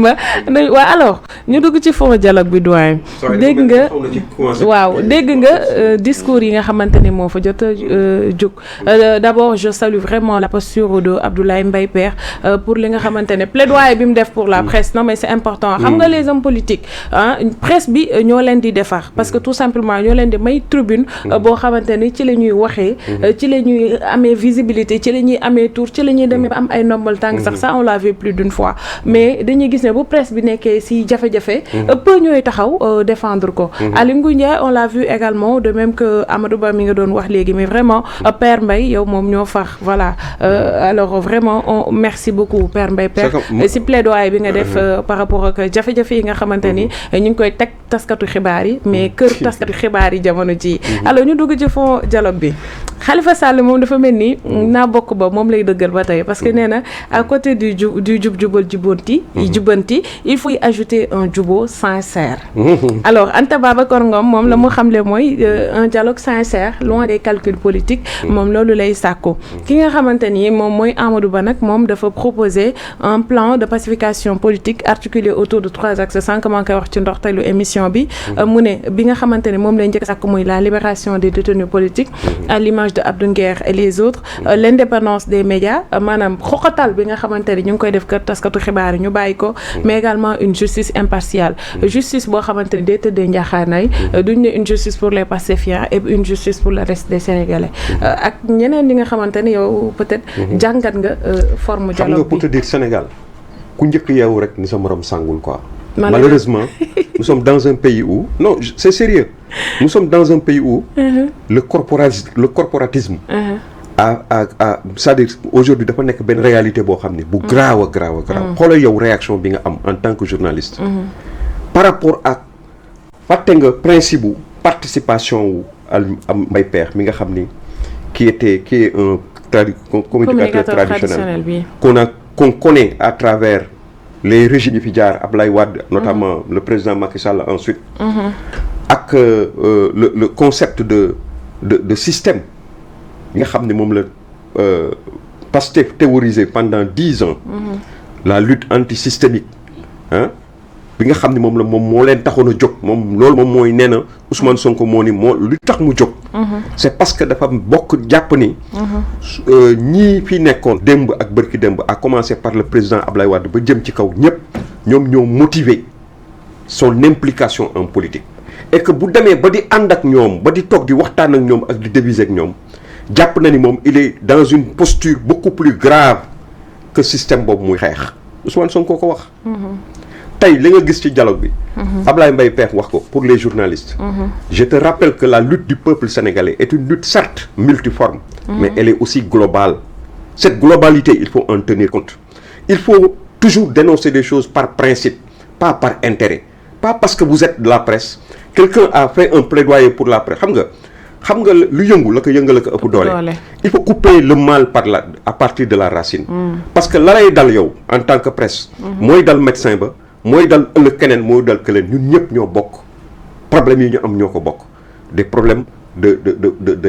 waaw alors ñu dugg ci fond dialogue bi doyen dégg nga waaw dégg nga discours yi nga xamante ni moo fa jot a jóg d'abord je salue vraiment la posture de Abdoulaye Mbaye Pekh pour li nga xamante ne plaidoyer bi mu def pour la presse non mais c'est important xam nga les hommes politiques ah presse bi ñoo leen di defar parce que tout simplement ñoo leen di may tribune boo xamante ni ci la ñuy waxee ci la ñuy amee visibilité ci la ñuy amee tour ci la ñuy demee ba am ay ndombal tànk sax ça on l'a vu plus d'une fois mais dañuy gis ne bu presse bi nekkee si jafe-jafe peu ñooy taxaw défendre ko Aly Ngouille Ndiaye on l'a vu également de même que Amadou Ba mi nga doon wax léegi mais vraiment Père Mbaye yow moom ñoo far voilà alors vraiment on merci beaucoup Père Mbaye Pekh si plaidoyer bi nga def par rapport ak jafe-jafe yi nga xamante ni ñu ngi koy teg taskatu xibaar yi mais kër taskatu xibaar yi jamono ji alors ñu dugg ci fond dialogue bi Khalifa Sall moom dafa mel ni naa bokk ba moom lay dëggal ba tey parce que nee na à côté du jubal jubanti il faut y ajouter un jubau sincère alors Anta Babacar Ngom moom la mu xamle mooy un dialogue sincère loin des calculs politiques moom loolu lay sàkku ki nga xamante ni moom mooy Amadou Ba nag moom dafa proposer un plan de pacification politique articulé autour de 3 axes sànq maa ngi koy wax ci ndorteelu émission bi mu ne bi nga xamante ni moom lay njëkk sàkku muy la libération des détenus politiques à l'image de Abdou Nguer et les autres l'indépendance des médias maanaam xoxatal bi nga xamante ni ñu ngi koy def kër taskatu xibaar yi ñu bàyyi ko mais également une justice impartiale justice boo xamante ni day tëddee njaaxaanaay duñ ne une justice pour les pacifiens et une justice pour le reste des Sénégalais ak ñeneen ñi nga xamante ni yow peut-être jàngat nga forme dialogue bi. xam nga pour te dire Sénégal ku njëkk yeewu rek ni sa morom sàngul quoi. Malheureusement nous sommes dans un pays où non c'est sérieux nous sommes dans un pays où le corporatisme c'est-à-dire aujourd'hui dafa nekk benn réalité boo xam ne bu graaw a xoolal yow réaction bi nga am en tant que journaliste par rapport ak fàtte nga principe bu participation wu Mbaye Pekh mi nga xam ni qui est un communicateur traditionnel qu'on connaît à travers les régimes yi fi jaar Ablaye Wade notamment le président Macky Sall ensuite ak le concept de système nga xam ne moom la Pastef théorisé pendant 10 ans la lutte antisystémique bi nga xam ne moom moo leen taxoon a jóg moom loolu moom mooy nee na Ousmane Sonko moo ni lu tax mu jóg c'est parce que dafa bokk jàpp ni ñii fi nekkoon démb ak bërki démb à commencer par le président Ablaye Wade ba jëm ci kaw ñëpp ñoom ñoo motiver son implication en politique et que bu demee ba di ànd ak ñoom ba di toog di waxtaan ak ñoom ak di diviser ak ñoom jàpp na ni moom il est dans une posture beaucoup plus grave que système boobu muy xeex Ousmane Sonko ko wax tey li nga gis ci dialogue bi Ablaye Mbaye Pekh wax ko pour les journalistes je te rappelle que la lutte du peuple sénégalais est une lutte certes multiforme mais elle est aussi globale cette globalité il faut en tenir compte il faut toujours dénoncer des choses par principe pas par intérêt pas parce que vous êtes de la presse quelqu'un a fait un plaidoyer pour la presse xam nga lu yëngu la ko yëngal ko ëpp doole il faut couper le mal à partir de la racine parce que la lay dal yow en tant que presse mooy dal médecin ba mooy dal ëllëg keneen mooy dal keneen ñun ñëpp ñoo bokk problème yi ñu am ñoo ko bokk des problèmes de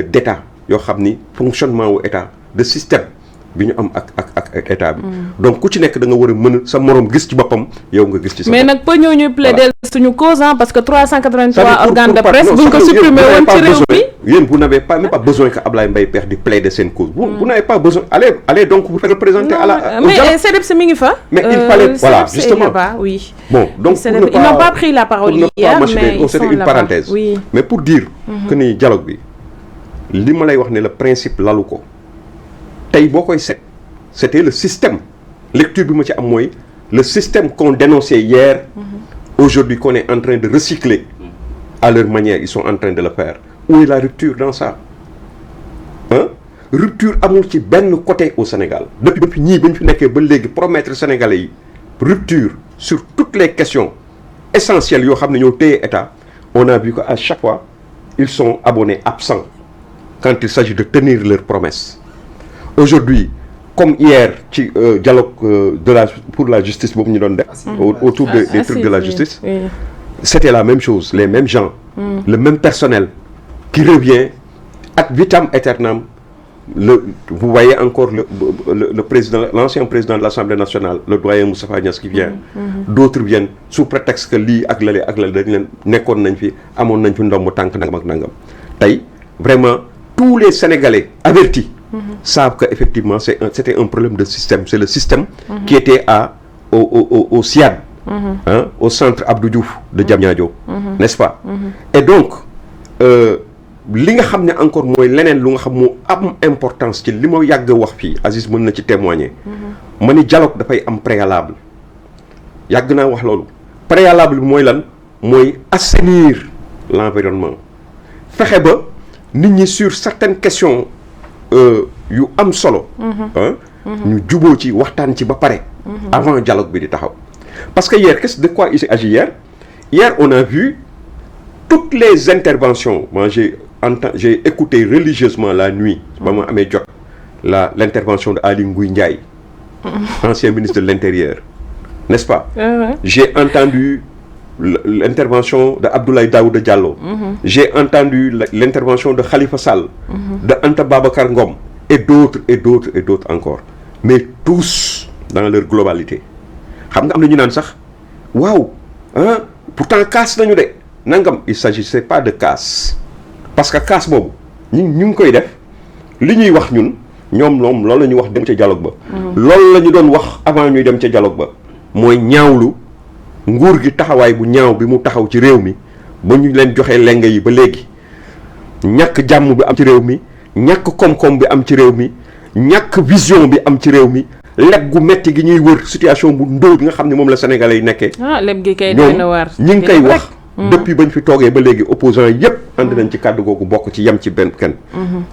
d'état yoo xam ni fonctionnement wu état de système bi ñu am ak état bi donc ku ci nekk da nga war a mën a sa morom gis ci boppam yow nga gis ci sa mais nag peut ñoo ñuy plaider suñu cause parce que 383 organes de presse buñ ko supprimer woon ci réew mi yéen vous n'avez même pas besoin que Ablaye Mbaye Pekh di plaider seen cause vous n'avez pas besoin allez donc vous représenter à la mais CDEPS mi ngi fa mais il fallait voilà justement oui bon donc ils n'ont pas pris la parole hier mais ils sont c'était une parenthèse mais pour dire que ni dialogue bi li ma lay wax ne le principe lalu ko tey boo koy seet c'était le système lecture bi ma ci am mooy le système qu'on dénonçait hier aujourd'hui qu'on est en train de recycler à leur manière ils sont en train de le faire où est la rupture dans ça rupture amul ci benn côté au Sénégal depuis ñii ba ñu fi nekkee ba léegi promettre Sénégalais yi rupture sur toutes les questions essentielles yoo xam ne ñoo téye état on a vu que à chaque fois ils sont abonnés absents quand il s'agit de tenir leurs promesses aujourd'hui comme hier ci dialogue pour la justice boobu ñu doon def autour des trucs de la justice c'était la même chose les mêmes gens le même personnel qui revient ad vitam aeternam vous voyez encore le président, l'ancien président de l'Assemblée nationale, le doyen Moustapha Niasse qui vient. D'autres viennent sous prétexte que lii ak lale dañ leen nekkoon nañ fi amoon nañ fi ndomb tànk nangam ak nangam. Tey vraiment tous les Sénégalais avertis savent que effectivement c'était un problème de système. C'est le système qui était au SIAD, au centre Abdou Diouf de Diamniadio, n'est-ce pas? Et donc li nga xam ne encore mooy leneen lu nga xam moo am importance ci li ma yàgg wax fii Aziz mën na ci témoigner. ma ni dialogue dafay am préalable. yàgg naa wax loolu préalable bi mooy lan mooy assainir l'environnement fexe ba nit ñi sur certaines questions yu am solo. ñu juboo ci waxtaan ci ba pare. avant dialogue bi di taxaw. parce que hier de quoi il s'agit hier on a vu toutes les interventions. Moi j'ai écouté religieusement la nuit ba ma amee jot l'intervention de Aly Ngouille Ndiaye, ancien ministre de l'Intérieur, n'est-ce pas? J'ai entendu l'intervention de Abdoulaye Daouda Diallo. J'ai entendu l'intervention de Khalifa Sall, de Anta Babacar Ngom et d'autres encore. Mais tous dans leur globalité. Xam nga am na ñu naan sax waaw pourtant casse nañu de nangam, il s'agissait pas de casse parce que casse boobu ñu ngi koy def li ñuy wax ñun ñoom loolu la ñuy wax dem ca dialogue ba. loolu la ñu doon wax avant ñuy dem ca dialogue ba mooy ñaawlu nguur gi taxawaay bu ñaaw bi mu taxaw ci réew mi ba ñu leen joxee leng yi ba léegi ñàkk jàmm bi am ci réew mi ñàkk koom-koom bi am ci réew mi ñàkk vision bi am ci réew mi leb gu metti gi ñuy wër situation bu ndóol bi nga xam ne moom la Sénégalais yi nekkee. leb gi kay doy na waar ñi ngi koy wax. depuis bañ fi toogee ba léegi opposants yépp ànd nañ ci kàddu googu bokk ci yem ci benn kenn.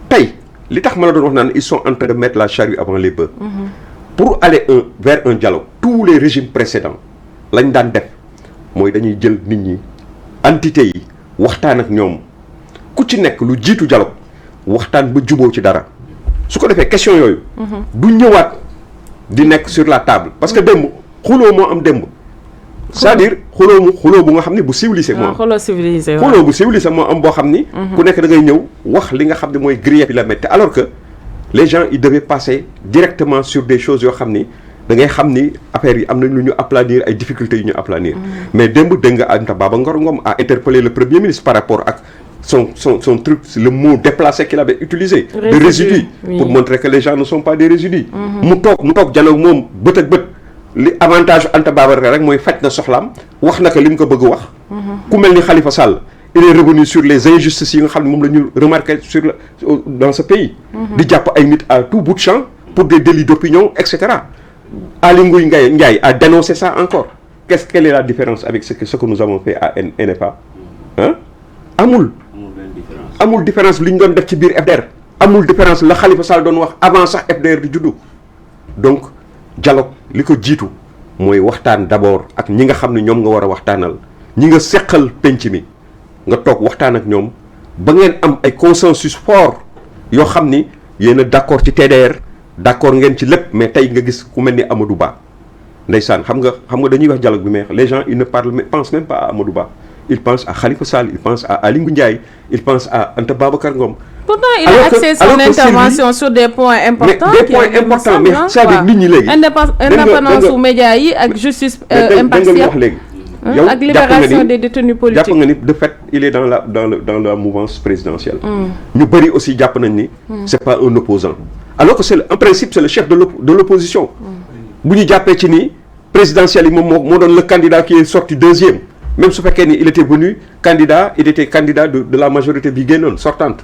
tey li tax ma la doon wax naan ils sont en train de mettre la charrue avant les bœufs. pour aller vers un dialogue tous les régimes précédents lañ daan def mooy dañuy jël nit ñi entité yi waxtaan ak ñoom ku ci nekk lu jiitu dialogue waxtaan ba juboo ci dara su ko defee question yooyu. du ñëwaat di nekk sur la table parce que démb xuloo moo am démb. c'est-à-dire xuloo bu nga xam ne bu civilisé moo am. xuloo bu civilisé moo am boo xam ni. ku nekk da ngay ñëw wax li nga xam ne mooy grief bi la métti alors que les gens ils devaient passer directement sur des choses yoo xam ni da ngay xam ni affaire yi am na lu ñu aplanir ay difficultés yu ñu aplanir. mais démb dégg nga Anta Babacar Ngom a interpellé le premier ministre par rapport ak son truc le mot déplacé qu'il avait utilisé. de résidus pour montrer que les gens ne sont pas des résidus. mu toog dialogue moom bët ak bët. li avantage Anta Babacar rek mooy faj na soxlaam wax na ko li mu ko bëgg wax. ku mel ni Khalifa Sall il est revenu sur les injustices yi nga xam ne moom la ñu remarqué dans ce pays. di jàpp ay nit à tout bout de champ pour des délits d'opinion et cetera. Aly Ngouille Ndiaye a dénoncé ça encore quelle est la différence avec ce que nous avons fait à NFA amul différence li ñu doon def ci biir FDR amul différence la Khalifa Sall doon wax avant sax FDR di juddu donc. dialogue li ko jiitu mooy waxtaan d'abord ak ñi nga xam ne ñoom nga war a waxtaanal ñi nga seqal penc mi nga toog waxtaan ak ñoom ba ngeen am ay consensus fort yoo xam ni yéen a d'accord ci TDR d'accord ngeen ci lépp mais tey nga gis ku mel ni Amadou Ba ndeysaan xam nga dañuy wax dialogue bi mais les gens ils ne pensent même pas à Amadou Ba ils pensent à Khalifa Sall ils pensent à Aly Ngouille Ndiaye ils pensent à Anta Babacar Ngom. Pourtant, il a axé son intervention sur des points importants. Des points importants, mais ça veut dire que indépendance aux médias et justice impartiale. Avec libération des détenus politiques. De fait, il est dans la mouvance présidentielle. Nous bari aussi jàpp nañ ni c'est pas un opposant. Alors que en principe c'est le chef de l'opposition. Bu ñu jàppee ci ni présidentiel yi moom moo doon le candidat qui est sorti deuxième. Même su fekkee ni il était candidat de la majorité bi génnoon sortante.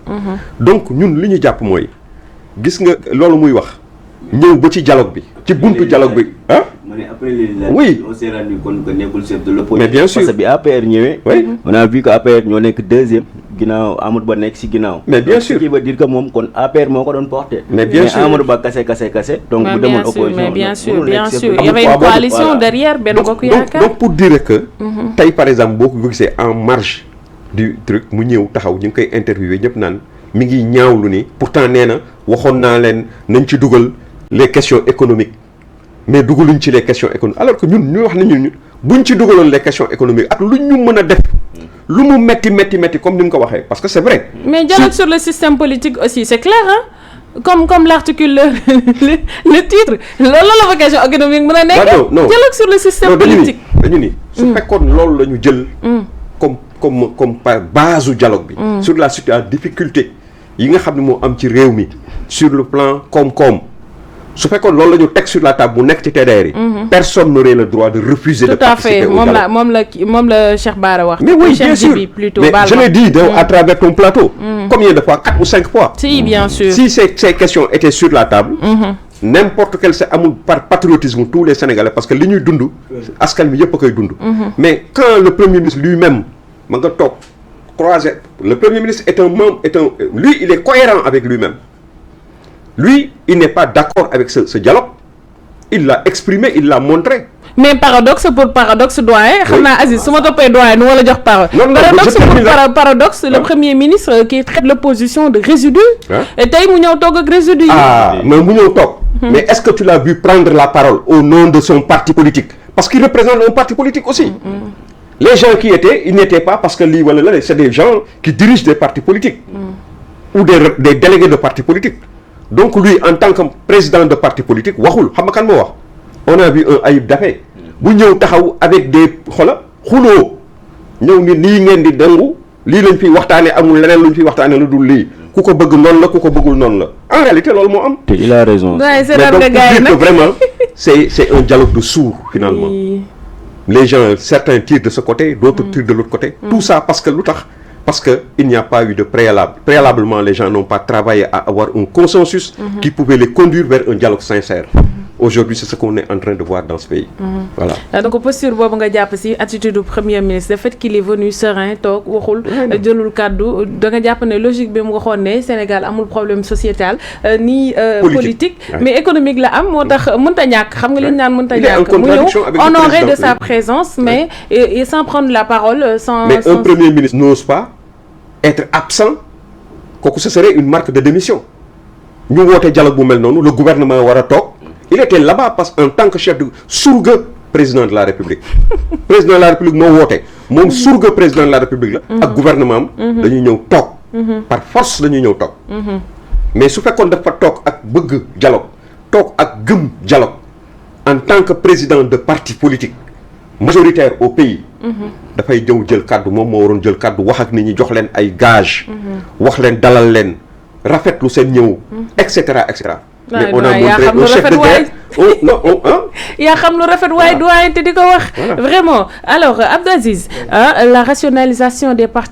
Donc ñun li ñu jàpp mooy gis nga loolu muy wax ñëw ba ci dialogue bi ci buntu dialogue bi ah. Oui, on s'est rendu compte que nekkul chef de l'opposition. Mais bien sûr parce que bi APR ñëwee. On a vu que APR ñoo nekk deuxième ginnaaw Amadou Ba nekk ci ginnaaw. Mais bien sûr ce qui veut dire que moom kon APR moo ko doon porté. Mais bien sûr Amadou Ba kase. donc bu demoon opposition. Mais bien sûr il y avait une coalition derrière Benno Bokk Yaakaar. donc pour dire que. tey par exemple boo ko gisee en marge du truc mu ñëw taxaw ñu ngi koy interviewé ñëpp naan mi ngi ñaawlu ni pourtant nee na waxoon naa leen nañ ci dugal les questions économiques. mais dugaluñ ci les questions économiques alors que ñun ñu wax nañu buñ ci dugaloon les questions économiques ak lu ñu mën a def lu mu metti comme ni mu ko waxee parce que c'est vrai. mais dialogue sur le système politique aussi c'est clair comme l'articule le titre loolu la vocation économique mën a nekk. dialogue sur le système politique. dañu ni su fekkoon loolu la ñu jël. comme par base u dialogue bi. sur la difficulté yi nga xam ne moo am ci réew mi sur le plan koom-koom. su fekkoon loolu la ñu teg sur la table bu nekk ci TDR yi. personne n'aurait le droit de refuser de participer au dialogue. moom la Cheikh Bara wax. mais oui bien sûr mais je l'ai dit à travers ton plateau. Combien de fois 4 ou 5 fois. si bien sûr si ces questions étaient sur la table. n'importe quel amul par patriotisme tous les Sénégalais parce que li ñuy dund. askan wi yëpp a koy dund. mais quand le premier ministre lui-même ma nga toog croiser le premier ministre lui il est cohérent avec lui-même. Lui, il n'est pas d'accord avec ce dialogue. Il l'a exprimé, il l'a montré. Mais paradoxe pour paradoxe doyen. xam naa Aziz su ma toppee doyen nu wala jox parole. paradoxe pour paradoxe le premier ministre qui traite l'opposition de résidu. et tey mu ñëw toog ak résidu yi. mais mu ñëw toog. mais est-ce que tu l'as vu prendre la parole au nom de son parti politique? Parce qu'il représente un parti politique aussi. Les gens qui étaient, ils n'étaient pas parce que lii wala la c'est des gens qui dirigent des partis politiques. ou des délégués de partis politiques. Donc lui en tant que président de parti politique waxul xam nga kan moo wax on a vu un Ayib Daffé bu ñëw taxaw avec des xuloo ñëw ni lii ngeen di dangu lii lañ fiy waxtaane amul leneen luñ fiy waxtaane lu dul lii ku ko bëgg noonu la ku ko bëggul noonu la en réalité loolu moo am. te il a raison. mais donc pour dire que vraiment c'est un dialogue de sourds finalement. Les gens certains tirent de ce côté d'autres tirent de l'autre côté. Tout ça parce que lu tax. Parce qu'il n'y a pas eu de préalable. Préalablement, les gens n'ont pas travaillé à avoir un consensus qui pouvait les conduire vers un dialogue sincère. Aujourd'hui, c'est ce qu'on est en train de voir dans ce pays. Voilà. Donc, posture boobu nga jàpp ci attitude du Premier ministre, le fait qu'il est venu serein toog waxul jëlul kàddu da nga jàpp ne logique bi mu waxoon ne Sénégal amul problème sociétal ni politique mais économique la am moo tax mënta ñàkk xam nga li ñu naan mënta ñàkk mu ñëw honoré de sa présence mais et sans prendre la parole sans. Mais un Premier ministre n'ose pas être absent kooku ce serait une marque de démission ñu woote dialogue bu mel noonu le gouvernement war a toog il était là-bas parce que en tant que chef de surga président de la République président de la République moo woote moom surga président de la République la ak gouvernement am dañuy ñëw toog par force dañuy ñëw toog mais su fekkoon dafa toog ak bëgg dialogue toog ak gëm dialogue en tant que président de parti politique majoritaire au pays dafay ñëw jël kàddu moom moo waroon jël kàddu wax ak nit ñi jox leen ay gage wax leen dalal leen rafetlu seen ñëw et cetera et cetera mais on a montré un chef de guerre yaa xam lu rafet waay doyen te di ko wax vraiment alors Abdou Aziz la rationalisation des partis